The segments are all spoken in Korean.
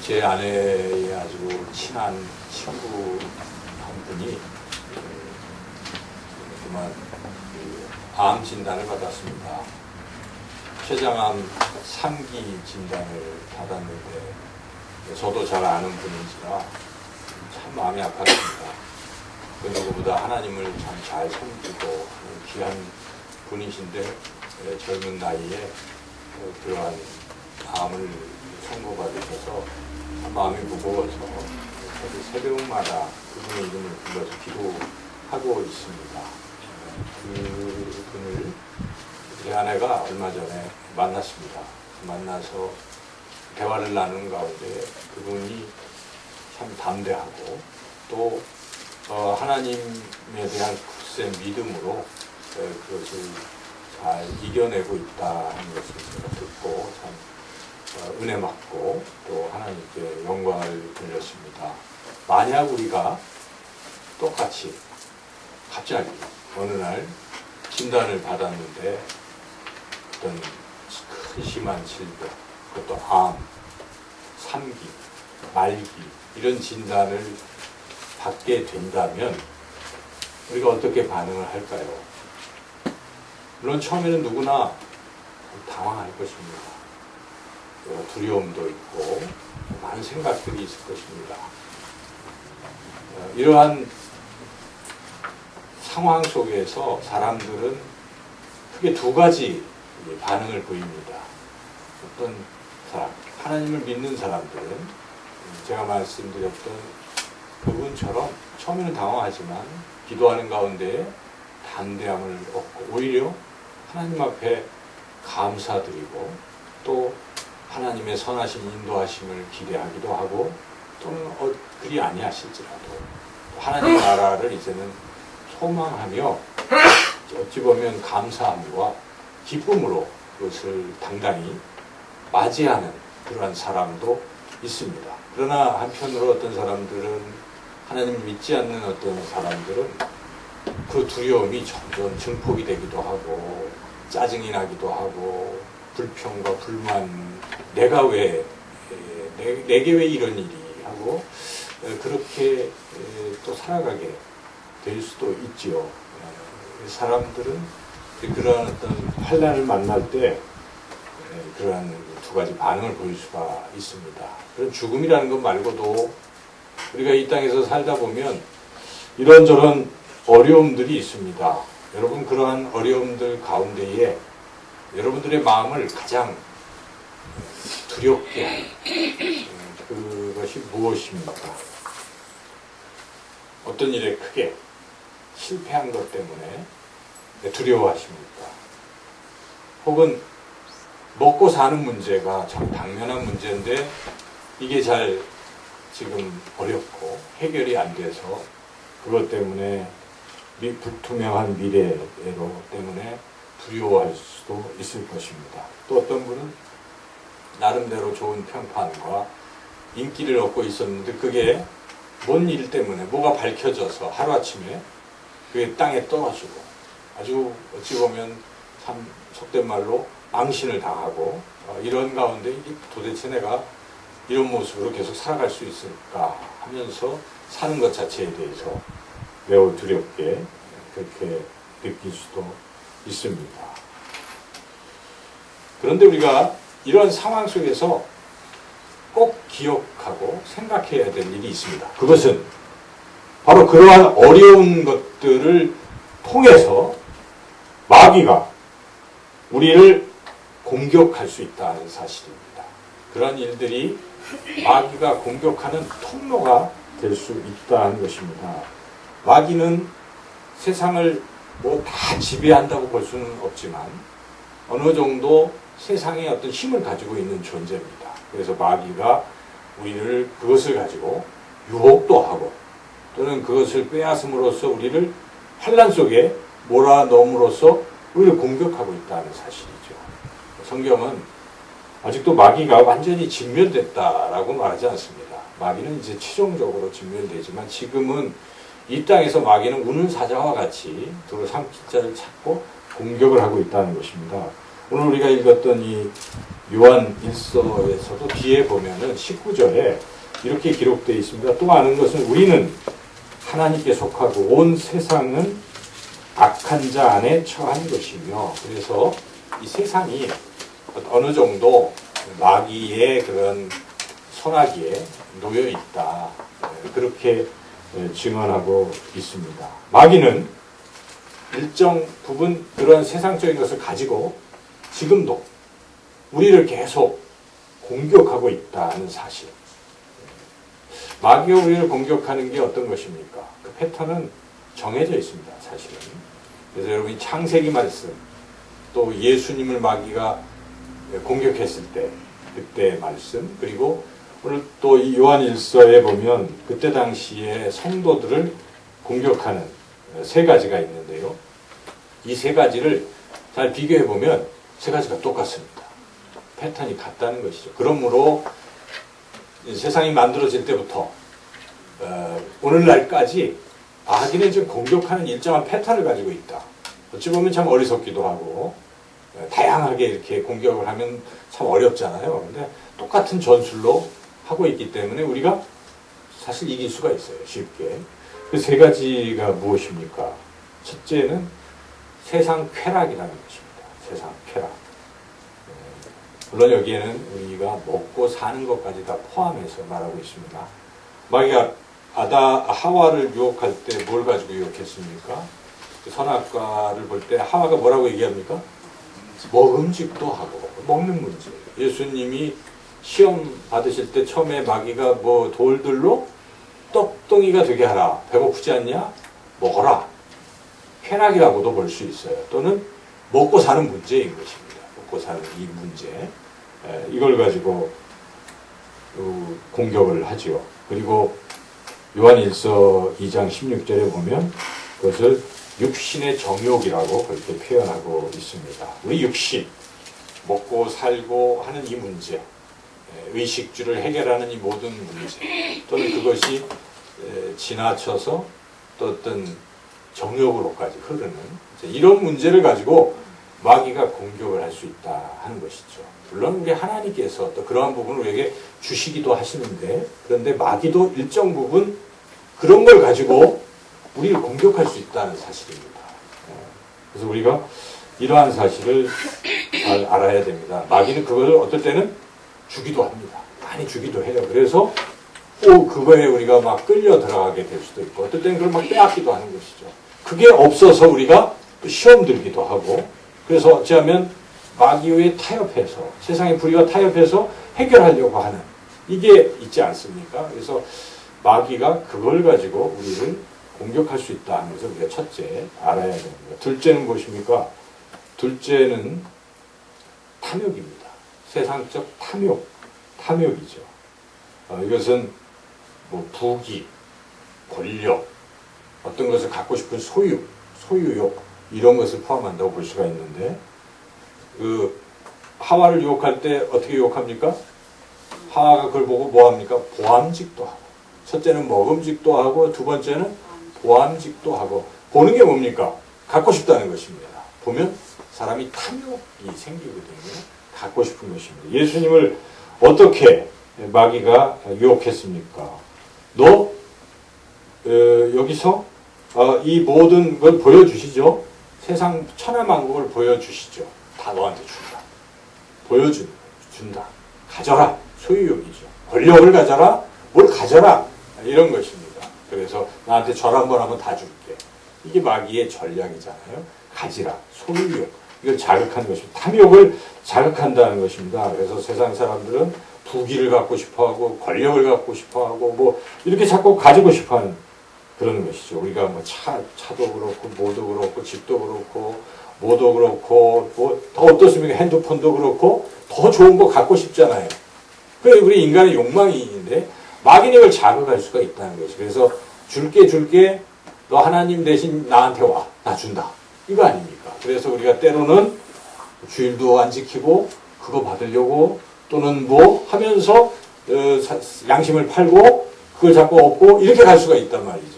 제 아내의 아주 친한 친구 한 분이 그만 암 진단을 받았습니다. 췌장암 3기 진단을 받았는데 저도 잘 아는 분인지라 참 마음이 아팠습니다. 그 누구보다 하나님을 참 잘 섬기고 귀한 분이신데 젊은 나이에 그러한 암을 선고받으셔서 마음이 무거워서 저도 새벽마다 그분의 이름을 불러서 기도하고 있습니다. 그분을 제 아내가 얼마 전에 만났습니다. 만나서 대화를 나누는 가운데 그분이 참 담대하고 또 하나님에 대한 굳센 믿음으로 그것을 잘 이겨내고 있다 하는 것을 제가 듣고 참 은혜 받고 또 하나님께 영광을 돌렸습니다. 만약 우리가 똑같이 갑자기 어느 날 진단을 받았는데 어떤 큰 심한 질병, 그것도 암, 3기, 말기 이런 진단을 받게 된다면 우리가 어떻게 반응을 할까요? 물론 처음에는 누구나 당황할 것입니다. 두려움도 있고 많은 생각들이 있을 것입니다. 이러한 상황 속에서 사람들은 크게 두 가지 반응을 보입니다. 어떤 사람, 하나님을 믿는 사람들은 제가 말씀드렸던 그분처럼 처음에는 당황하지만 기도하는 가운데 담대함을 얻고 오히려 하나님 앞에 감사드리고 또 하나님의 선하신 인도하심을 기대하기도 하고 또는 그리 아니하실지라도 하나님 나라를 이제는 소망하며 어찌 보면 감사함과 기쁨으로 그것을 당당히 맞이하는 그러한 사람도 있습니다. 그러나 한편으로 어떤 사람들은 하나님을 믿지 않는 어떤 사람들은 그 두려움이 점점 증폭이 되기도 하고 짜증이 나기도 하고 불평과 불만, 내가 왜 내게 왜 이런 일이 하고 그렇게 또 살아가게 될 수도 있지요. 사람들은 그러한 어떤 환난을 만날 때 그러한 두 가지 반응을 보일 수가 있습니다. 그런 죽음이라는 것 말고도 우리가 이 땅에서 살다 보면 이런저런 어려움들이 있습니다. 여러분 그러한 어려움들 가운데에 여러분들의 마음을 가장 두렵게 하는 그것이 무엇입니까? 어떤 일에 크게 실패한 것 때문에 두려워하십니까? 혹은 먹고 사는 문제가 참 당면한 문제인데 이게 잘 지금 어렵고 해결이 안 돼서 그것 때문에 불투명한 미래로 때문에 두려워할 수도 있을 것입니다. 또 어떤 분은 나름대로 좋은 평판과 인기를 얻고 있었는데 그게 뭔 일 때문에 뭐가 밝혀져서 하루아침에 그게 땅에 떨어지고 아주 어찌 보면 참 속된 말로 망신을 당하고 이런 가운데 도대체 내가 이런 모습으로 계속 살아갈 수 있을까 하면서 사는 것 자체에 대해서 매우 두렵게 그렇게 느낄 수도 있습니다. 그런데 우리가 이런 상황 속에서 꼭 기억하고 생각해야 될 일이 있습니다. 그것은 바로 그러한 어려운 것들을 통해서 마귀가 우리를 공격할 수 있다는 사실입니다. 그런 일들이 마귀가 공격하는 통로가 될 수 있다는 것입니다. 마귀는 세상을 뭐 다 지배한다고 볼 수는 없지만 어느 정도 세상에 어떤 힘을 가지고 있는 존재입니다. 그래서 마귀가 우리를 그것을 가지고 유혹도 하고 또는 그것을 빼앗음으로써 우리를 환난 속에 몰아넣음으로써 우리를 공격하고 있다는 사실이죠. 성경은 아직도 마귀가 완전히 진멸됐다라고 말하지 않습니다. 마귀는 이제 최종적으로 진멸되지만 지금은 이 땅에서 마귀는 우는 사자와 같이 두루 삼킬 자를 찾고 공격을 하고 있다는 것입니다. 오늘 우리가 읽었던 이 요한 1서에서도 뒤에 보면은 19절에 이렇게 기록되어 있습니다. 또 아는 것은 우리는 하나님께 속하고 온 세상은 악한 자 안에 처한 것이며, 그래서 이 세상이 어느 정도 마귀의 그런 선악기에 놓여 있다, 그렇게 증언하고 있습니다. 마귀는 일정 부분 그런 세상적인 것을 가지고 지금도 우리를 계속 공격하고 있다는 사실. 마귀가 우리를 공격하는 게 어떤 것입니까? 그 패턴은 정해져 있습니다, 사실은. 그래서 여러분이 창세기 말씀, 또 예수님을 마귀가 공격했을 때 그때 말씀, 그리고 오늘 또 이 요한 1서에 보면 그때 당시에 성도들을 공격하는 세 가지가 있는데요. 이 세 가지를 잘 비교해 보면 세 가지가 똑같습니다. 패턴이 같다는 것이죠. 그러므로 세상이 만들어질 때부터 오늘날까지 마귀는 지금 공격하는 일정한 패턴을 가지고 있다. 어찌 보면 참 어리석기도 하고 다양하게 이렇게 공격을 하면 참 어렵잖아요. 근데 똑같은 전술로 하고 있기 때문에 우리가 사실 이길 수가 있어요, 쉽게. 그 세 가지가 무엇입니까? 첫째는 세상 쾌락이라는 것입니다. 세상 쾌락. 물론 여기에는 우리가 먹고 사는 것까지 다 포함해서 말하고 있습니다. 마귀가 하와를 유혹할 때 뭘 가지고 유혹했습니까? 선악과를 볼 때 하와가 뭐라고 얘기합니까? 먹음직도 하고, 먹는 문제. 예수님이 시험 받으실 때 처음에 마귀가 뭐 돌들로 떡덩이가 되게 하라. 배고프지 않냐? 먹어라. 쾌락이라고도 볼 수 있어요. 또는 먹고 사는 문제인 것입니다. 먹고 사는 이 문제. 이걸 가지고 공격을 하지요. 그리고 요한 1서 2장 16절에 보면 그것을 육신의 정욕이라고 그렇게 표현하고 있습니다. 우리 육신, 먹고 살고 하는 이 문제, 의식주를 해결하는 이 모든 문제, 또는 그것이 지나쳐서 또 어떤 정욕으로까지 흐르는 이런 문제를 가지고 마귀가 공격을 할 수 있다 하는 것이죠. 물론 우리 하나님께서 또 그러한 부분을 우리에게 주시기도 하시는데, 그런데 마귀도 일정 부분 그런 걸 가지고 우리를 공격할 수 있다는 사실입니다. 그래서 우리가 이러한 사실을 잘 알아야 됩니다. 마귀는 그것을 어떨 때는 주기도 합니다. 많이 주기도 해요. 그래서 그거에 우리가 막 끌려 들어가게 될 수도 있고, 어떨 때는 그걸 막 빼앗기도 하는 것이죠. 그게 없어서 우리가 시험 들기도 하고, 그래서 어찌하면 마귀의 타협해서, 세상의 불의와 타협해서 해결하려고 하는, 이게 있지 않습니까? 그래서 마귀가 그걸 가지고 우리를 공격할 수 있다는 것을 우리가 첫째 알아야 됩니다. 둘째는 무엇입니까? 둘째는 탐욕입니다. 세상적 탐욕이죠. 이것은 뭐 부귀, 권력, 어떤 것을 갖고 싶은 소유욕, 이런 것을 포함한다고 볼 수가 있는데, 하와를 유혹할 때 어떻게 유혹합니까? 하와가 그걸 보고 뭐 합니까? 보암직도 하고. 첫째는 먹음직도 하고, 두 번째는 보암직도 하고. 보는 게 뭡니까? 갖고 싶다는 것입니다. 보면 사람이 탐욕이 생기거든요. 갖고 싶은 것입니다. 예수님을 어떻게 마귀가 유혹했습니까? 너 여기서 이 모든 걸 보여주시죠. 세상 천하만국을 보여주시죠. 다 너한테 준다. 준다. 가져라. 소유욕이죠. 권력을 가져라. 뭘 가져라. 이런 것입니다. 그래서 나한테 절 한번 하면 다 줄게. 이게 마귀의 전략이잖아요. 가지라. 소유욕. 이걸 자극하는 것입니다. 탐욕을 자극한다는 것입니다. 그래서 세상 사람들은 부귀를 갖고 싶어하고 권력을 갖고 싶어하고 뭐 이렇게 자꾸 가지고 싶어하는 그런 것이죠. 우리가 뭐 차도 그렇고 뭐도 그렇고 집도 그렇고 뭐도 그렇고 뭐 더 어떻습니까? 핸드폰도 그렇고 더 좋은 거 갖고 싶잖아요. 그게 우리 인간의 욕망이 있는데 마귀는 이걸 자극할 수가 있다는 거죠. 그래서 줄게 너 하나님 대신 나한테 와. 나 준다. 이거 아닙니까? 그래서 우리가 때로는 주일도 안 지키고 그거 받으려고 또는 뭐 하면서 양심을 팔고 그걸 자꾸 얻고 이렇게 갈 수가 있단 말이죠.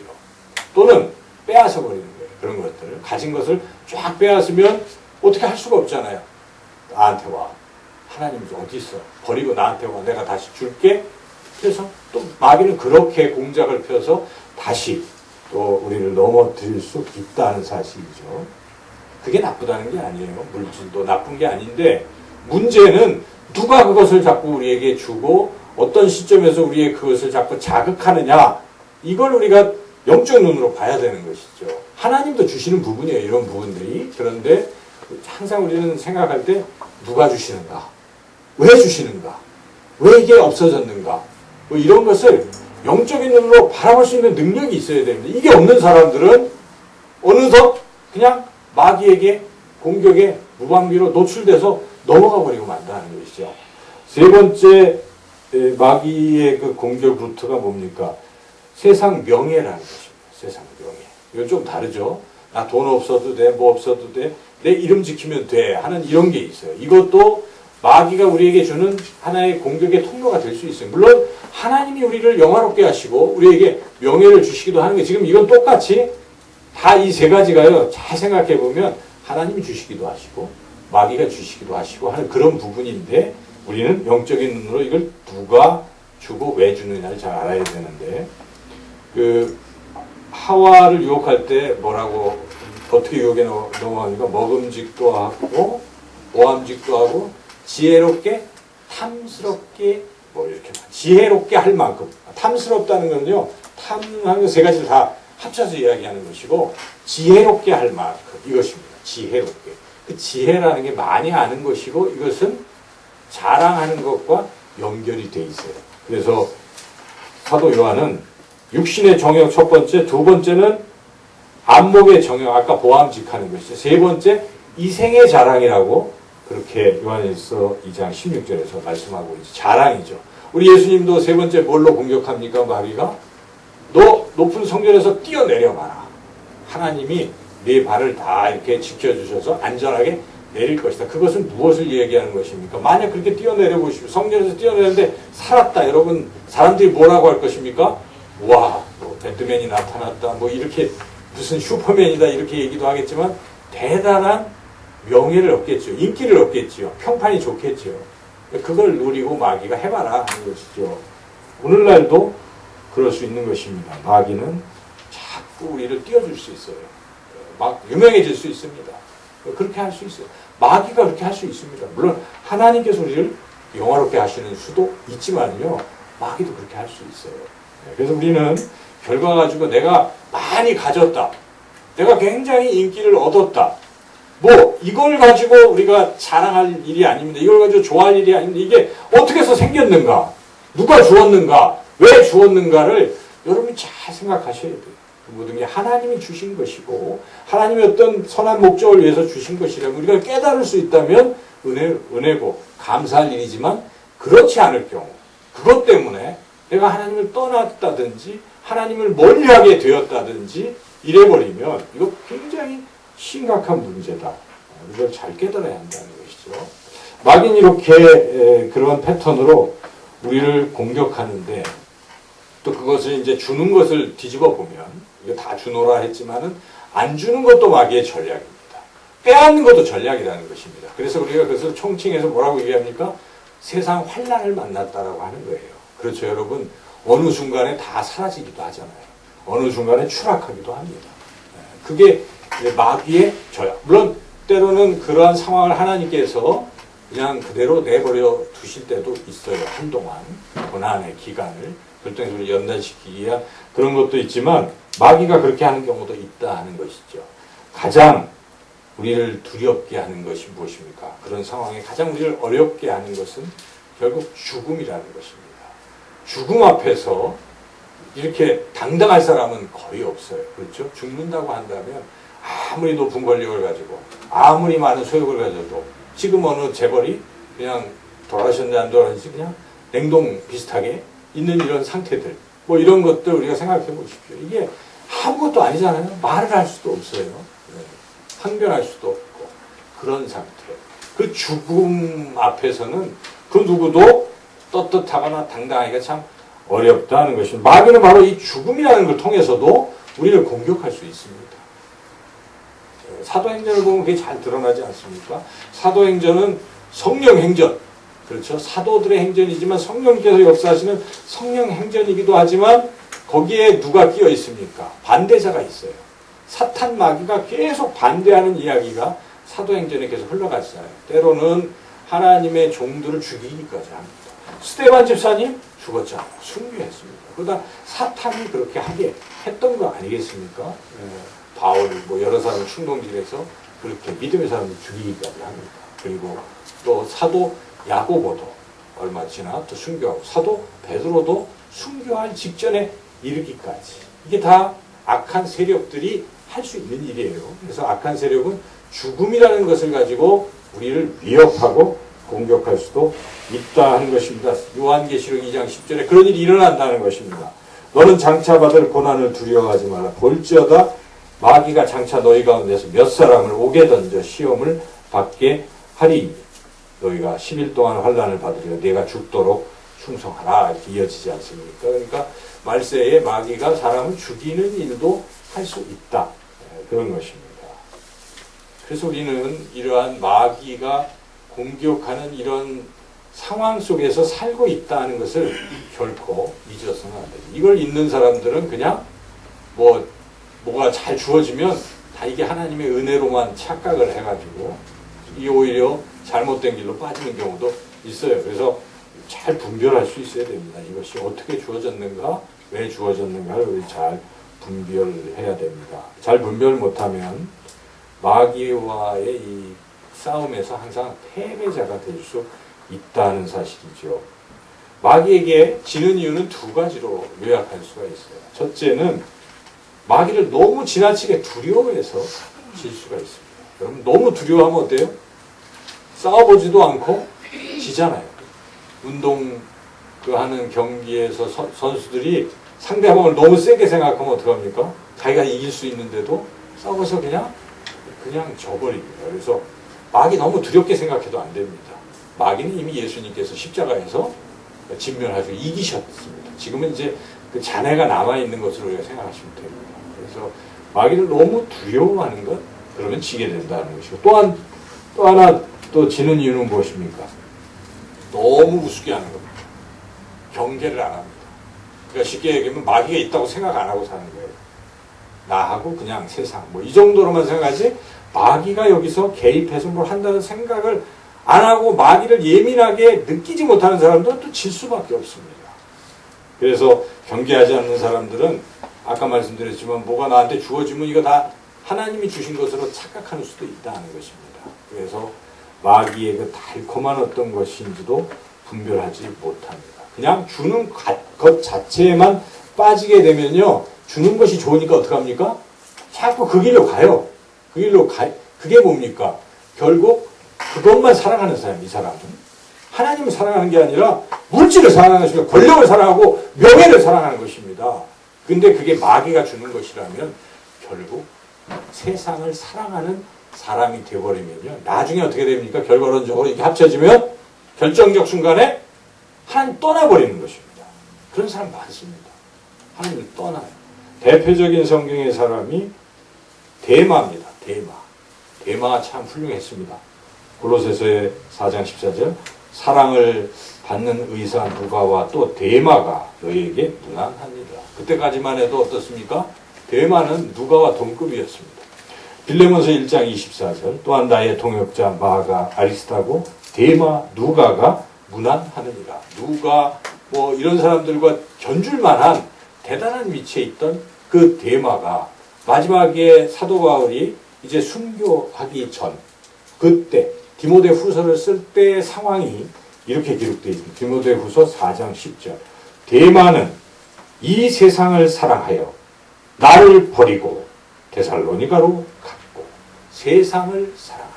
또는 빼앗아 버리는 거예요. 그런 것들을. 가진 것을 쫙 빼앗으면 어떻게 할 수가 없잖아요. 나한테 와. 하나님이 어디 있어? 버리고 나한테 와. 내가 다시 줄게. 그래서 또 마귀는 그렇게 공작을 펴서 다시 또 우리를 넘어뜨릴 수 있다는 사실이죠. 그게 나쁘다는 게 아니에요. 물질도 나쁜 게 아닌데 문제는 누가 그것을 자꾸 우리에게 주고 어떤 시점에서 우리의 그것을 자꾸 자극하느냐, 이걸 우리가 영적 눈으로 봐야 되는 것이죠. 하나님도 주시는 부분이에요. 이런 부분들이. 그런데 항상 우리는 생각할 때 누가 주시는가? 왜 주시는가? 왜 이게 없어졌는가? 뭐 이런 것을 영적인 눈으로 바라볼 수 있는 능력이 있어야 됩니다. 이게 없는 사람들은 어느덧 그냥 마귀에게 공격에 무방비로 노출돼서 넘어가 버리고 만다는 것이죠. 세 번째 마귀의 그 공격 루트가 뭡니까? 세상 명예라는 것입니다. 세상 명예. 이건 좀 다르죠. 나 돈 없어도 돼, 뭐 없어도 돼, 내 이름 지키면 돼 하는 이런 게 있어요. 이것도 마귀가 우리에게 주는 하나의 공격의 통로가 될 수 있어요. 물론 하나님이 우리를 영화롭게 하시고 우리에게 명예를 주시기도 하는 게, 지금 이건 똑같이 다 이 세 가지가요, 잘 생각해 보면 하나님이 주시기도 하시고 마귀가 주시기도 하시고 하는 그런 부분인데, 우리는 영적인 눈으로 이걸 누가 주고 왜 주느냐를 잘 알아야 되는데, 그 하와를 유혹할 때 뭐라고 어떻게 유혹에 넘어가니까 먹음직도 하고 모함직도 하고 지혜롭게 탐스럽게 뭐 이렇게 지혜롭게 할 만큼, 탐스럽다는 건요, 탐하는 세 가지를 다 합쳐서 이야기하는 것이고 지혜롭게 할 만큼, 이것입니다. 지혜롭게. 그 지혜라는 게 많이 아는 것이고 이것은 자랑하는 것과 연결이 돼 있어요. 그래서 사도 요한은 육신의 정욕 첫 번째, 두 번째는 안목의 정욕, 아까 보암직하는 것이죠. 세 번째 이생의 자랑이라고 그렇게 요한일서 2장 16절에서 말씀하고 있죠. 자랑이죠. 우리 예수님도 세 번째 뭘로 공격합니까? 마귀가 너 높은 성전에서 뛰어내려봐라. 하나님이 네 발을 다 이렇게 지켜주셔서 안전하게 내릴 것이다. 그것은 무엇을 얘기하는 것입니까? 만약 그렇게 뛰어내려 보시고 성전에서 뛰어내렸는데 살았다. 여러분 사람들이 뭐라고 할 것입니까? 와, 뭐 배트맨이 나타났다. 뭐 이렇게 무슨 슈퍼맨이다. 이렇게 얘기도 하겠지만 대단한 명예를 얻겠죠. 인기를 얻겠죠. 평판이 좋겠죠. 그걸 노리고 마귀가 해봐라 하는 것이죠. 오늘날도 그럴 수 있는 것입니다. 마귀는 자꾸 우리를 띄워줄 수 있어요. 막 유명해질 수 있습니다. 그렇게 할 수 있어요. 마귀가 그렇게 할 수 있습니다. 물론 하나님께서 우리를 영화롭게 하시는 수도 있지만요, 마귀도 그렇게 할 수 있어요. 그래서 우리는 결과 가지고 내가 많이 가졌다, 내가 굉장히 인기를 얻었다, 뭐 이걸 가지고 우리가 자랑할 일이 아닙니다. 이걸 가지고 좋아할 일이 아닙니다. 이게 어떻게 해서 생겼는가, 누가 주었는가, 왜 주었는가를 여러분이 잘 생각하셔야 돼요. 그 모든 게 하나님이 주신 것이고 하나님의 어떤 선한 목적을 위해서 주신 것이라면 우리가 깨달을 수 있다면 은혜고 감사할 일이지만, 그렇지 않을 경우, 그것 때문에 내가 하나님을 떠났다든지 하나님을 멀리하게 되었다든지 이래버리면 이거 굉장히 심각한 문제다. 이걸 잘 깨달아야 한다는 것이죠. 마귀는 이렇게 그런 패턴으로 우리를 공격하는데, 또 그것을 이제 주는 것을 뒤집어 보면, 이거 다 주노라 했지만은 안 주는 것도 마귀의 전략입니다. 빼앗는 것도 전략이라는 것입니다. 그래서 우리가 그것을 총칭해서 뭐라고 얘기합니까? 세상 환난을 만났다라고 하는 거예요. 그렇죠, 여러분. 어느 순간에 다 사라지기도 하잖아요. 어느 순간에 추락하기도 합니다. 그게 마귀의 전략. 물론 때로는 그러한 상황을 하나님께서 그냥 그대로 내버려 두실 때도 있어요. 한동안 고난의 기간을 결정적으로 연단시키기 위한 그런 것도 있지만, 마귀가 그렇게 하는 경우도 있다 하는 것이죠. 가장 우리를 두렵게 하는 것이 무엇입니까? 그런 상황에 가장 우리를 어렵게 하는 것은 결국 죽음이라는 것입니다. 죽음 앞에서 이렇게 당당할 사람은 거의 없어요. 그렇죠? 죽는다고 한다면 아무리 높은 권력을 가지고 아무리 많은 소욕을 가져도, 지금 어느 재벌이 그냥 돌아가셨는지 안 돌아가셨는지 그냥 냉동 비슷하게 있는 이런 상태들, 뭐 이런 것들 우리가 생각해 보십시오. 이게 아무것도 아니잖아요. 말을 할 수도 없어요. 항변할 수도 없고 그런 상태. 그 죽음 앞에서는 그 누구도 떳떳하거나 당당하기가 참 어렵다는 것입니다. 마귀는 바로 이 죽음이라는 걸 통해서도 우리를 공격할 수 있습니다. 사도행전을 보면 그게 잘 드러나지 않습니까? 사도행전은 성령 행전. 그렇죠. 사도들의 행전이지만 성령께서 역사하시는 성령 행전이기도 하지만 거기에 누가 끼어 있습니까? 반대자가 있어요. 사탄 마귀가 계속 반대하는 이야기가 사도행전에 계속 흘러가잖아요. 때로는 하나님의 종들을 죽이기까지 합니다. 스데반 집사님 죽었잖아요. 순교했습니다. 그러다 사탄이 그렇게 하게 했던 거 아니겠습니까? 바울 여러 사람을 충동질해서 그렇게 믿음의 사람을 죽이기까지 합니다. 그리고 또 사도 야고보도 얼마 지나 또 순교하고 사도 베드로도 순교할 직전에 이르기까지 이게 다 악한 세력들이 할 수 있는 일이에요. 그래서 악한 세력은 죽음이라는 것을 가지고 우리를 위협하고 공격할 수도 있다 하는 것입니다. 요한계시록 2장 10절에 그런 일이 일어난다는 것입니다. 너는 장차 받을 고난을 두려워하지 말라. 볼지어다 마귀가 장차 너희 가운데서 몇 사람을 옥에 던져 시험을 받게 하리니 너희가 10일 동안 환난을 받으려 내가 죽도록 충성하라. 이렇게 이어지지 않습니까? 그러니까 말세에 마귀가 사람을 죽이는 일도 할 수 있다. 그런 것입니다. 그래서 우리는 이러한 마귀가 공격하는 이런 상황 속에서 살고 있다는 것을 결코 잊어서는 안 돼요. 이걸 잊는 사람들은 그냥 뭐가 잘 주어지면 다 이게 하나님의 은혜로만 착각을 해가지고 이 오히려 잘못된 길로 빠지는 경우도 있어요. 그래서 잘 분별할 수 있어야 됩니다. 이것이 어떻게 주어졌는가, 왜 주어졌는가를 우리 잘 분별해야 됩니다. 잘 분별 못하면 마귀와의 이 싸움에서 항상 패배자가 될 수 있다는 사실이죠. 마귀에게 지는 이유는 두 가지로 요약할 수가 있어요. 첫째는 마귀를 너무 지나치게 두려워해서 질 수가 있습니다. 여러분 너무 두려워하면 어때요? 싸워보지도 않고 지잖아요. 운동 하는 경기에서 선수들이 상대방을 너무 세게 생각하면 어떡합니까? 자기가 이길 수 있는데도 싸워서 그냥 져버립니다. 그래서 마귀 너무 두렵게 생각해도 안 됩니다. 마귀는 이미 예수님께서 십자가에서 진멸하시고 이기셨습니다. 지금은 이제 그 잔해가 남아있는 것으로 우리가 생각하시면 됩니다. 그래서 마귀를 너무 두려워하는 것, 그러면 지게 된다는 것이고, 또 하나 지는 이유는 무엇입니까? 너무 우습게 하는 겁니다. 경계를 안 합니다. 그러니까 쉽게 얘기하면 마귀가 있다고 생각 안 하고 사는 거예요. 나하고 그냥 세상 이 정도로만 생각하지 마귀가 여기서 개입해서 뭘 한다는 생각을 안 하고 마귀를 예민하게 느끼지 못하는 사람들은 또 질 수밖에 없습니다. 그래서 경계하지 않는 사람들은 아까 말씀드렸지만 뭐가 나한테 주어지면 이거 다 하나님이 주신 것으로 착각하는 수도 있다는 것입니다. 그래서 마귀의 그 달콤한 어떤 것인지도 분별하지 못합니다. 그냥 주는 것 자체에만 빠지게 되면요. 주는 것이 좋으니까 어떡합니까? 자꾸 그 길로 가요. 그게 뭡니까? 결국 그것만 사랑하는 사람, 이 사람은. 하나님을 사랑하는 게 아니라 물질을 사랑하는 것입니다. 권력을 사랑하고 명예를 사랑하는 것입니다. 근데 그게 마귀가 주는 것이라면 결국 세상을 사랑하는 사람이 되어버리면요. 나중에 어떻게 됩니까? 결과론적으로 이게 합쳐지면 결정적 순간에 하나님 떠나버리는 것입니다. 그런 사람 많습니다. 하나님을 떠나요. 대표적인 성경의 사람이 데마입니다. 데마가 참 훌륭했습니다. 골로새서의 4장 14절 사랑을 받는 의사 누가와 또 데마가 너희에게 무난하니라. 그때까지만 해도 어떻습니까? 데마는 누가와 동급이었습니다. 빌레몬서 1장 24절 또한 나의 동역자 마가 아리스타고 데마 누가가 무난하느니라. 누가 이런 사람들과 견줄 만한 대단한 위치에 있던 그 데마가 마지막에 사도 바울이 이제 순교하기 전 그때 디모데 후서를 쓸 때의 상황이 이렇게 기록되어 있습니다. 디모데 후서 4장 10절 데마는 이 세상을 사랑하여 나를 버리고 데살로니가로 갔고 세상을 사랑하여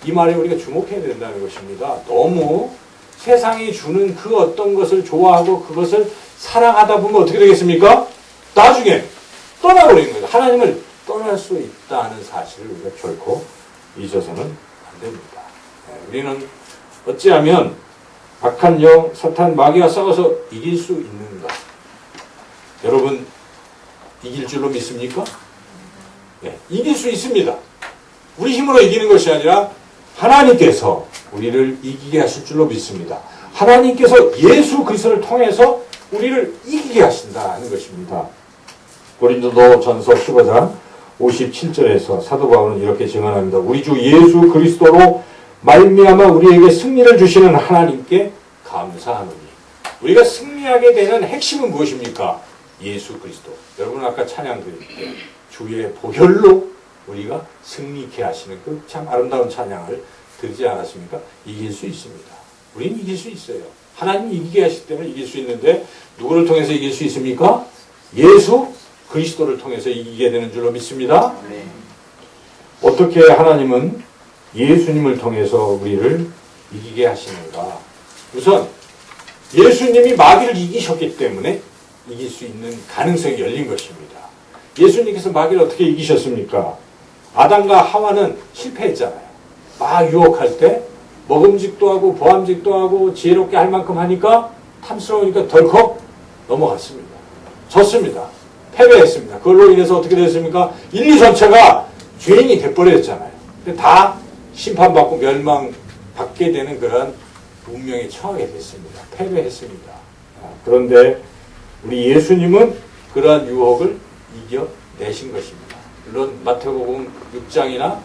이 말에 우리가 주목해야 된다는 것입니다. 너무 세상이 주는 그 어떤 것을 좋아하고 그것을 사랑하다 보면 어떻게 되겠습니까? 나중에 떠나버리는 거예요. 하나님을 떠날 수 있다는 사실을 우리가 결코 잊어서는 안 됩니다. 우리는 어찌하면 악한 영, 사탄, 마귀와 싸워서 이길 수 있는가? 여러분 이길 줄로 믿습니까? 네, 이길 수 있습니다. 우리 힘으로 이기는 것이 아니라 하나님께서 우리를 이기게 하실 줄로 믿습니다. 하나님께서 예수 그리스도를 통해서 우리를 이기게 하신다는 것입니다. 고린도서 전서 15장 57절에서 사도 바울은 이렇게 증언합니다. 우리 주 예수 그리스도로 말미암아 우리에게 승리를 주시는 하나님께 감사하노니. 우리가 승리하게 되는 핵심은 무엇입니까? 예수 그리스도. 여러분 아까 찬양 드릴 때 주의 보혈로 우리가 승리케 하시는 그 참 아름다운 찬양을 드리지 않았습니까? 이길 수 있습니다. 우리는 이길 수 있어요. 하나님이 이기게 하시기 때문에 이길 수 있는데 누구를 통해서 이길 수 있습니까? 예수 그리스도를 통해서 이기게 되는 줄로 믿습니다. 네. 어떻게 하나님은 예수님을 통해서 우리를 이기게 하시는가? 우선 예수님이 마귀를 이기셨기 때문에 이길 수 있는 가능성이 열린 것입니다. 예수님께서 마귀를 어떻게 이기셨습니까? 아담과 하와는 실패했잖아요. 막 유혹할 때 먹음직도 하고 보암직도 하고 지혜롭게 할 만큼 하니까 탐스러우니까 덜컥 넘어갔습니다. 졌습니다. 패배했습니다. 그걸로 인해서 어떻게 됐습니까? 인류 전체가 죄인이 돼버렸잖아요. 근데 다 심판받고 멸망받게 되는 그런 운명에 처하게 됐습니다. 패배했습니다. 그런데 우리 예수님은 그러한 유혹을 이겨내신 것입니다. 물론 마태복음 6장이나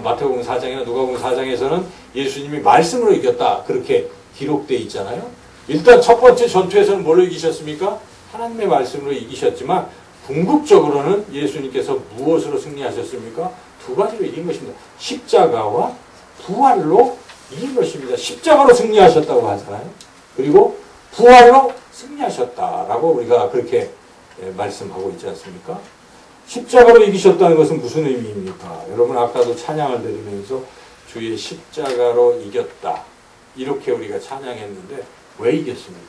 마태복음 4장이나 누가복음 4장에서는 예수님이 말씀으로 이겼다 그렇게 기록되어 있잖아요. 일단 첫 번째 전투에서는 뭘로 이기셨습니까? 하나님의 말씀으로 이기셨지만 궁극적으로는 예수님께서 무엇으로 승리하셨습니까? 두 가지로 이긴 것입니다. 십자가와 부활로 이긴 것입니다. 십자가로 승리하셨다고 하잖아요. 그리고 부활로 승리하셨다라고 우리가 그렇게 말씀하고 있지 않습니까? 십자가로 이기셨다는 것은 무슨 의미입니까? 여러분 아까도 찬양을 드리면서 주의 십자가로 이겼다 이렇게 우리가 찬양했는데 왜 이겼습니까?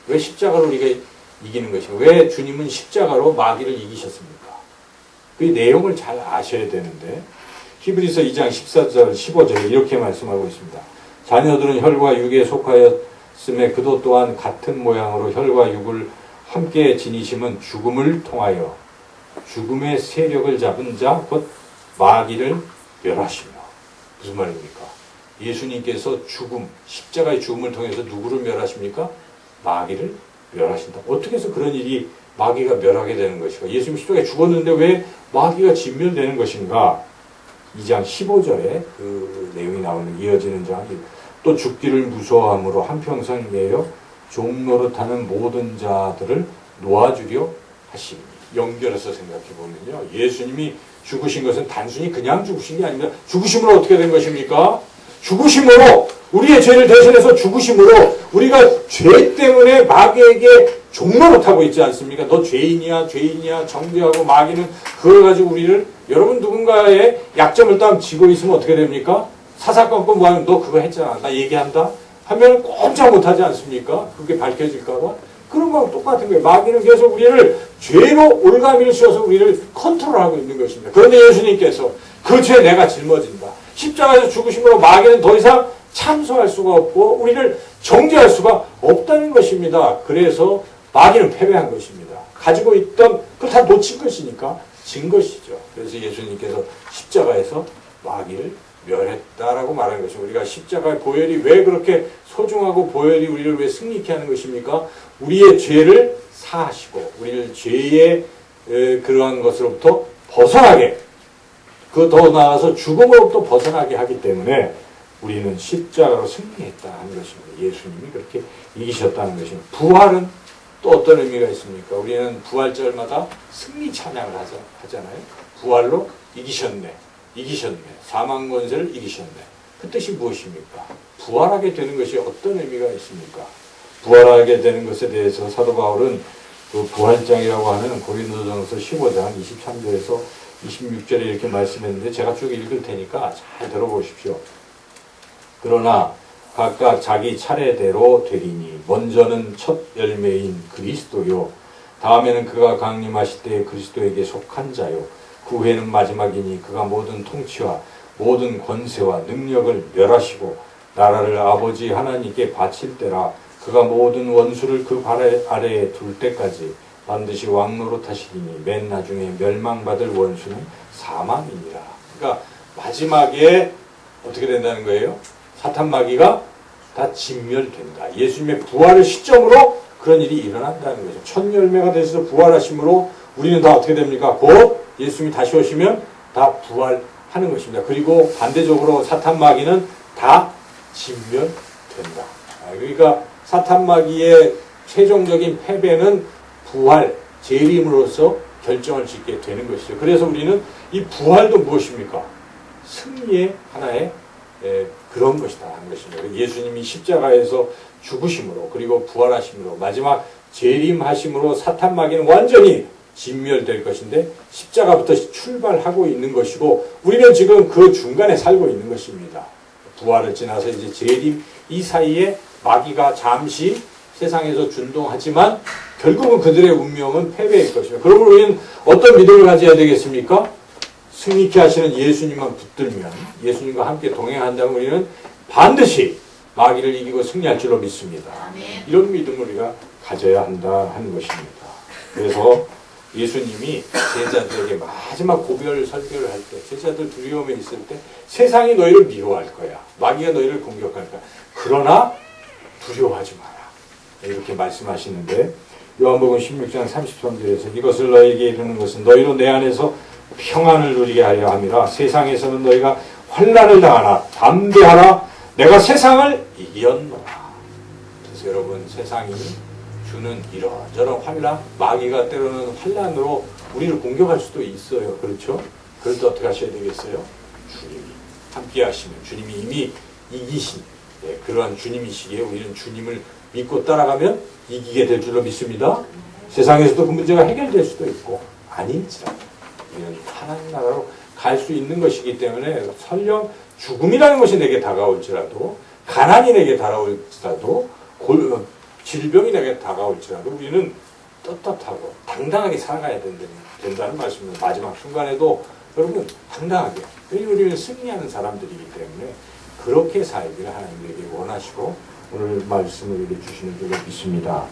왜 십자가로 우리가 이기는 것인가? 왜 주님은 십자가로 마귀를 이기셨습니까? 그 내용을 잘 아셔야 되는데 히브리서 2장 14절 15절에 이렇게 말씀하고 있습니다. 자녀들은 혈과 육에 속하였음에 그도 또한 같은 모양으로 혈과 육을 함께 지니심은 죽음을 통하여 죽음의 세력을 잡은 자 곧 마귀를 멸하시며. 무슨 말입니까? 예수님께서 죽음, 십자가의 죽음을 통해서 누구를 멸하십니까? 마귀를 멸하신다. 어떻게 해서 그런 일이 마귀가 멸하게 되는 것인가? 예수님 십자가에 죽었는데 왜 마귀가 진멸되는 것인가? 2장 15절에 그 내용이 나오는 이어지는 장이 또 죽기를 무서워함으로 한평생 예여 종노릇하는 모든 자들을 놓아주려 하시니. 연결해서 생각해 보면요. 예수님이 죽으신 것은 단순히 그냥 죽으신 게 아닙니다. 죽으심으로 어떻게 된 것입니까? 죽으심으로 우리의 죄를 대신해서 죽으심으로 우리가 죄 때문에 마귀에게 종노릇하고 있지 않습니까? 너 죄인이야 죄인이야 정죄하고 마귀는 그걸 가지고 우리를 여러분 누군가의 약점을 딱 쥐고 있으면 어떻게 됩니까? 사사건건 뭐하면 너 그거 했잖아 나 얘기한다 하면 꼼짝 못하지 않습니까? 그게 밝혀질까 봐 그런 거랑 똑같은 거예요. 마귀는 계속 우리를 죄로 올가미를 씌워서 우리를 컨트롤하고 있는 것입니다. 그런데 예수님께서 그 죄 내가 짊어진다. 십자가에서 죽으심으로 마귀는 더 이상 참소할 수가 없고 우리를 정죄할 수가 없다는 것입니다. 그래서 마귀는 패배한 것입니다. 가지고 있던 그걸 다 놓친 것이니까 진 것이죠. 그래서 예수님께서 십자가에서 마귀를 멸했다라고 말하는 것입니다. 우리가 십자가의 보혈이 왜 그렇게 소중하고 보혈이 우리를 왜 승리케 하는 것입니까? 우리의 죄를 사하시고 우리를 죄의 그러한 것으로부터 벗어나게 그 더 나아가서 죽음으로부터 벗어나게 하기 때문에 우리는 십자가로 승리했다는 것입니다. 예수님이 그렇게 이기셨다는 것입니다. 부활은 또 어떤 의미가 있습니까? 우리는 부활절마다 승리 찬양을 하잖아요. 부활로 이기셨네. 사망 권세를 이기셨네. 그 뜻이 무엇입니까? 부활하게 되는 것이 어떤 의미가 있습니까? 부활하게 되는 것에 대해서 사도 바울은 그 부활장이라고 하는 고린도전서 15장 23절에서 26절에 이렇게 말씀했는데 제가 쭉 읽을 테니까 잘 들어보십시오. 그러나 각각 자기 차례대로 되리니 먼저는 첫 열매인 그리스도요 다음에는 그가 강림하실 때에 그리스도에게 속한 자요 그 후에는 마지막이니 그가 모든 통치와 모든 권세와 능력을 멸하시고 나라를 아버지 하나님께 바칠 때라 그가 모든 원수를 그 발 아래에 둘 때까지 반드시 왕노릇하시리니 맨 나중에 멸망받을 원수는 사망이니라. 그러니까 마지막에 어떻게 된다는 거예요? 사탄 마귀가 다 진멸된다. 예수님의 부활을 시점으로 그런 일이 일어난다는 거죠. 첫 열매가 되셔서 부활하심으로 우리는 다 어떻게 됩니까? 곧 예수님이 다시 오시면 다 부활하는 것입니다. 그리고 반대적으로 사탄 마귀는 다 진멸된다. 그러니까 사탄 마귀의 최종적인 패배는 부활, 재림으로써 결정을 짓게 되는 것이죠. 그래서 우리는 이 부활도 무엇입니까? 승리의 하나의 그런 것이다 하는 것입니다. 예수님이 십자가에서 죽으심으로 그리고 부활하심으로 마지막 재림하심으로 사탄 마귀는 완전히 진멸될 것인데 십자가부터 출발하고 있는 것이고 우리는 지금 그 중간에 살고 있는 것입니다. 부활을 지나서 이제 재림 이 사이에 마귀가 잠시 세상에서 준동하지만 결국은 그들의 운명은 패배일 것입니다. 그러면 우리는 어떤 믿음을 가져야 되겠습니까? 승리케 하시는 예수님만 붙들면 예수님과 함께 동행한다면 우리는 반드시 마귀를 이기고 승리할 줄로 믿습니다. 이런 믿음을 우리가 가져야 한다 하는 것입니다. 그래서 예수님이 제자들에게 마지막 고별 설교를 할 때 제자들 두려움에 있을 때 세상이 너희를 미워할 거야. 마귀가 너희를 공격할 거야. 그러나 두려워하지 마라. 이렇게 말씀하시는데 요한복음 16장 33절에서 이것을 너희에게 이르는 것은 너희로 내 안에서 평안을 누리게 하려 함이라. 세상에서는 너희가 환난을 당하나 담대하라. 내가 세상을 이겼노라. 그래서 여러분 세상이 주는 이런저런 환난, 마귀가 때로는 환난으로 우리를 공격할 수도 있어요. 그렇죠? 그럴 때 어떻게 하셔야 되겠어요? 주님이 함께 하시는 주님이 이미 이기신 그러한 주님이시기에 우리는 주님을 믿고 따라가면 이기게 될 줄로 믿습니다. 세상에서도 그 문제가 해결될 수도 있고 아닐지라도 우리는 하나님 나라로 갈 수 있는 것이기 때문에 설령 죽음이라는 것이 내게 다가올지라도 가난이 내게 다가올지라도 질병이 내게 다가올지라도 우리는 떳떳하고 당당하게 살아가야 된다는 말씀입니다. 마지막 순간에도 여러분 당당하게 왜냐하면 우리는 승리하는 사람들이기 때문에 그렇게 살기를 하나님에게 원하시고 오늘 말씀을 우리에게 주시는 줄로 믿습니다.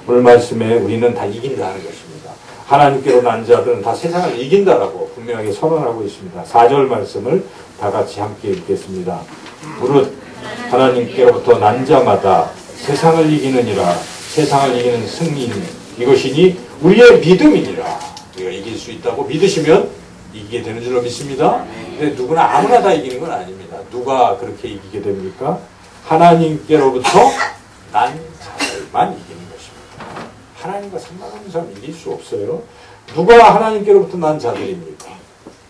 오늘 말씀에 우리는 다 이긴다는 것입니다. 하나님께로 난 자들은 다 세상을 이긴다라고 분명하게 선언하고 있습니다. 4절 말씀을 다 같이 함께 읽겠습니다. 무릇 하나님께로부터 난 자마다 세상을 이기느니라. 세상을 이기는 승리는 이것이니 우리의 믿음이니라. 우리가 이길 수 있다고 믿으시면 이기게 되는 줄로 믿습니다. 근데 누구나 아무나 다 이기는 건 아닙니다. 누가 그렇게 이기게 됩니까? 하나님께로부터 난 자들만 이기는 것입니다. 하나님과 상관없는 사람 이길 수 없어요. 누가 하나님께로부터 난 자들입니까?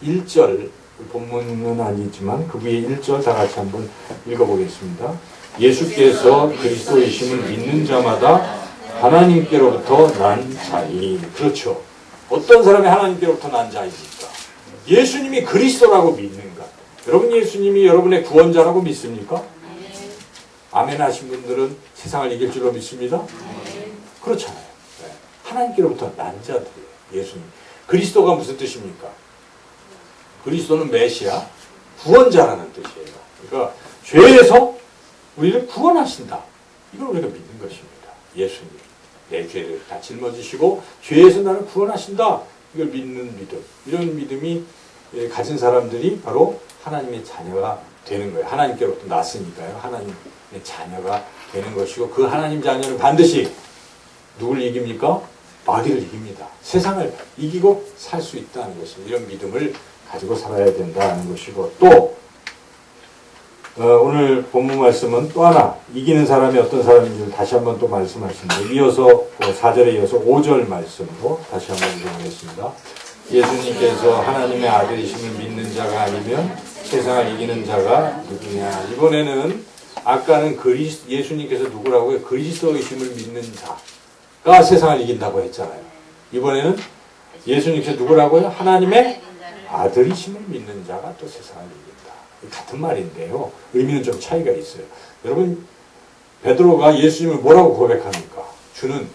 1절 본문은 아니지만 그 위에 1절 다 같이 한번 읽어보겠습니다. 예수께서 그리스도이심을 믿는 자마다 하나님께로부터 난 자인. 그렇죠. 어떤 사람이 하나님께로부터 난 자입니까? 예수님이 그리스도라고 믿는가? 여러분 예수님이 여러분의 구원자라고 믿습니까? 아멘 하신 분들은 세상을 이길 줄로 믿습니다? 그렇잖아요. 네. 하나님께로부터 난 자들이에요. 예수님. 그리스도가 무슨 뜻입니까? 그리스도는 메시아, 구원자라는 뜻이에요. 그러니까 죄에서 우리를 구원하신다. 이걸 우리가 믿는 것입니다. 예수님. 내 죄를 다 짊어지시고 죄에서 나를 구원하신다. 이걸 믿는 믿음. 이런 믿음이 가진 사람들이 바로 하나님의 자녀가 되는 거예요. 하나님께로부터 났으니까요. 하나님의 자녀가 되는 것이고 그 하나님 자녀는 반드시 누굴 이깁니까? 마귀를 이깁니다. 세상을 이기고 살 수 있다는 것입니다. 이런 믿음을 가지고 살아야 된다는 것이고 또 오늘 본문 말씀은 또 하나 이기는 사람이 어떤 사람인지를 다시 한번 또 말씀하십니다. 이어서 4절에 이어서 5절 말씀으로 다시 한번 읽어보겠습니다. 예수님께서 하나님의 아들이심을 믿는 자가 아니면 세상을 이기는 자가 누구냐. 이번에는 아까는 예수님께서 누구라고요? 그리스도이심을 믿는 자가 세상을 이긴다고 했잖아요. 이번에는 예수님께서 누구라고요? 하나님의 아들이심을 믿는 자가 또 세상을 이긴다. 같은 말인데요. 의미는 좀 차이가 있어요. 여러분 베드로가 예수님을 뭐라고 고백합니까? 주는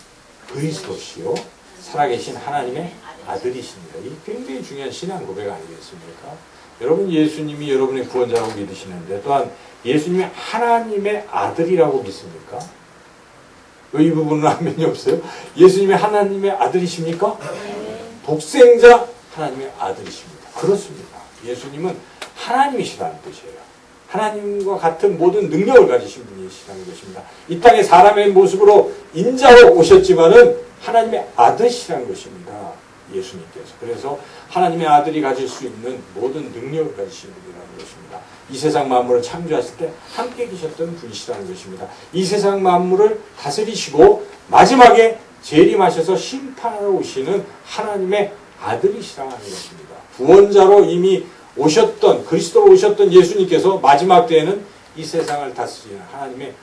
그리스도시요 살아계신 하나님의 아들이십니다. 이 굉장히 중요한 신앙 고백 아니겠습니까? 여러분 예수님이 여러분의 구원자라고 믿으시는데 또한 예수님이 하나님의 아들이라고 믿습니까? 왜 이 부분은 한 면이 없어요? 예수님이 하나님의 아들이십니까? 독생자 하나님의 아들이십니다. 그렇습니다. 예수님은 하나님이시라는 뜻이에요. 하나님과 같은 모든 능력을 가지신 분이시라는 것입니다. 이 땅에 사람의 모습으로 인자로 오셨지만은 하나님의 아들이시라는 것입니다. 예수님께서. 그래서 하나님의 아들이 가질 수 있는 모든 능력을 가지신 분이라는 것입니다. 이 세상 만물을 창조하실 때 함께 계셨던 분이시라는 것입니다. 이 세상 만물을 다스리시고 마지막에 재림하셔서 심판하러 오시는 하나님의 아들이시라는 것입니다. 구원자로 이미 오셨던, 그리스도로 오셨던 예수님께서 마지막 때에는 이 세상을 다스리는 하나님의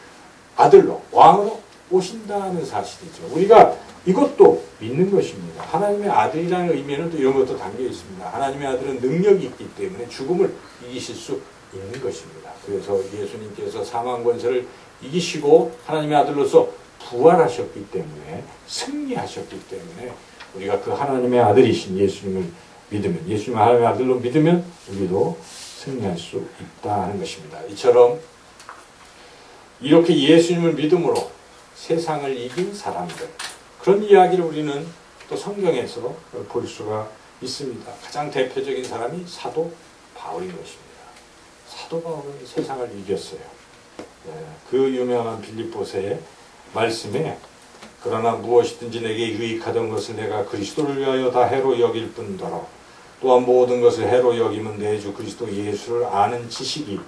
아들로, 왕으로 오신다는 사실이죠. 우리가 이것도 믿는 것입니다. 하나님의 아들이라는 의미에는 또 이런 것도 담겨 있습니다. 하나님의 아들은 능력이 있기 때문에 죽음을 이기실 수 있는 것입니다. 그래서 예수님께서 사망 권세를 이기시고 하나님의 아들로서 부활하셨기 때문에, 승리하셨기 때문에 우리가 그 하나님의 아들이신 예수님을 믿으면, 예수님을 하나님의 아들로 믿으면 우리도 승리할 수 있다는 것입니다. 이처럼 이렇게 예수님을 믿음으로 세상을 이긴 사람들, 그런 이야기를 우리는 또 성경에서 볼 수가 있습니다. 가장 대표적인 사람이 사도 바울인 것입니다. 사도 바울은 세상을 이겼어요. 그 유명한 빌립보서의 말씀에 그러나 무엇이든지 내게 유익하던 것을 내가 그리스도를 위하여 다 해로 여길 뿐더러 또한 모든 것을 해로 여기면 내 주 그리스도 예수를 아는 지식이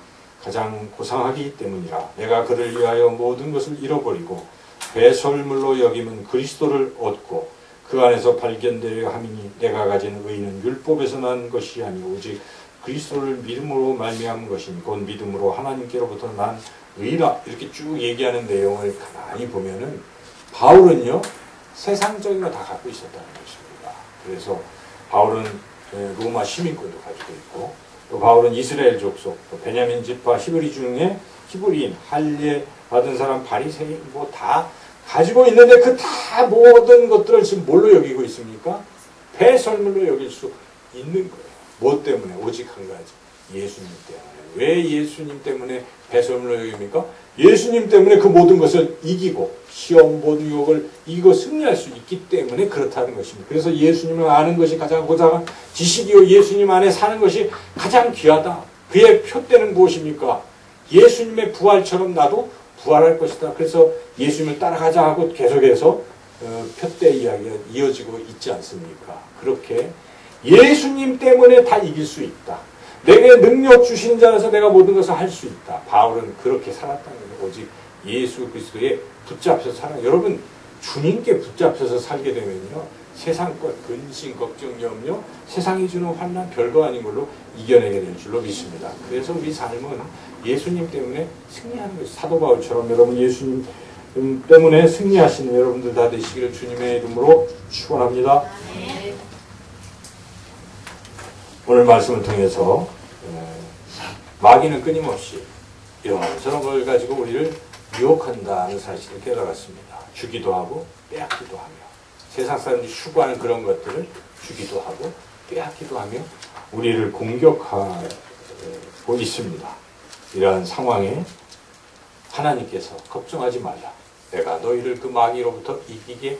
가장 고상하기 때문이라. 내가 그를 위하여 모든 것을 잃어버리고 배설물로 여기면 그리스도를 얻고 그 안에서 발견되려 함이니 내가 가진 의는 율법에서 난 것이 아니오 오직 그리스도를 믿음으로 말미암은 것이니 곧 믿음으로 하나님께로부터 난 의라. 이렇게 쭉 얘기하는 내용을 가만히 보면은 바울은요 세상적인 거 다 갖고 있었다는 것입니다. 그래서 바울은 로마 시민권도 가지고 있고, 또 바울은 이스라엘 족속, 또 베냐민 지파 히브리 중에 히브리인, 할례 받은 사람, 바리새인 뭐 다 가지고 있는데 그 다 모든 것들을 지금 뭘로 여기고 있습니까? 배설물로 여길 수 있는 거예요. 뭐 때문에? 오직 한 가지. 예수님 때문에. 왜 예수님 때문에 배설물로 여깁니까? 예수님 때문에 그 모든 것을 이기고 시험 모든 유혹을 이기고 승리할 수 있기 때문에 그렇다는 것입니다. 그래서 예수님을 아는 것이 가장 고상한 지식이요 예수님 안에 사는 것이 가장 귀하다. 그의 표대는 무엇입니까? 예수님의 부활처럼 나도 부활할 것이다. 그래서 예수님을 따라가자 하고 계속해서 표대 이야기가 이어지고 있지 않습니까? 그렇게 예수님 때문에 다 이길 수 있다. 내게 능력 주시는 자라서 내가 모든 것을 할 수 있다. 바울은 그렇게 살았다는 거예요. 오직 예수 그리스도에 붙잡혀서 살아. 여러분 주님께 붙잡혀서 살게 되면요 세상 것 근심 걱정 염려 세상이 주는 환난 별거 아닌 걸로 이겨내게 될 줄로 믿습니다. 그래서 우리 삶은 예수님 때문에 승리하는 것이 사도 바울처럼 여러분 예수님 때문에 승리하시는 여러분들 다 되시기를 주님의 이름으로 축원합니다. 오늘 말씀을 통해서 마귀는 끊임없이 이런저런 걸 가지고 우리를 유혹한다는 사실을 깨달았습니다. 주기도 하고 빼앗기도 하며 세상 사람들이 추구하는 그런 것들을 주기도 하고 빼앗기도 하며 우리를 공격하고 있습니다. 이러한 상황에 하나님께서 걱정하지 말라. 내가 너희를 그 마귀로부터 이기게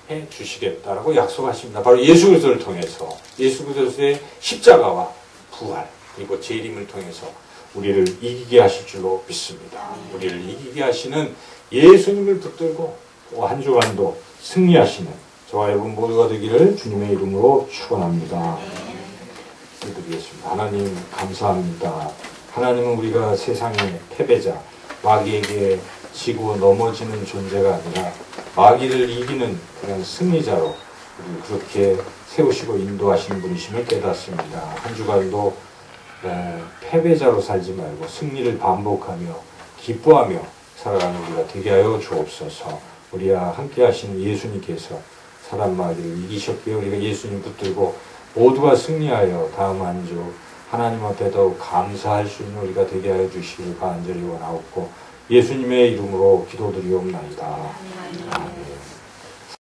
해 주시겠다라고 약속하십니다. 바로 예수 그리스도를 통해서 예수 그리스도의 십자가와 부활 그리고 재림을 통해서 우리를 이기게 하실 줄로 믿습니다. 우리를 이기게 하시는 예수님을 붙들고 또 한 주간도 승리하시는 저와 여러분 모두가 되기를 주님의 이름으로 축원합니다. 기도드리겠습니다. 하나님 감사합니다. 하나님은 우리가 세상의 패배자, 마귀에게 지고 넘어지는 존재가 아니라 마귀를 이기는 그런 승리자로 우리를 그렇게 세우시고 인도하시는 분이심을 깨닫습니다. 한 주간도 패배자로 살지 말고 승리를 반복하며 기뻐하며 살아가는 우리가 되게 하여 주옵소서. 우리와 함께 하시는 예수님께서 사람 마귀를 이기셨기에 우리가 예수님 붙들고 모두가 승리하여 다음 한 주 하나님 앞에 더욱 감사할 수 있는 우리가 되게 하여 주시기를 간절히 원하옵고 예수님의 이름으로 기도드리옵나이다. 아멘.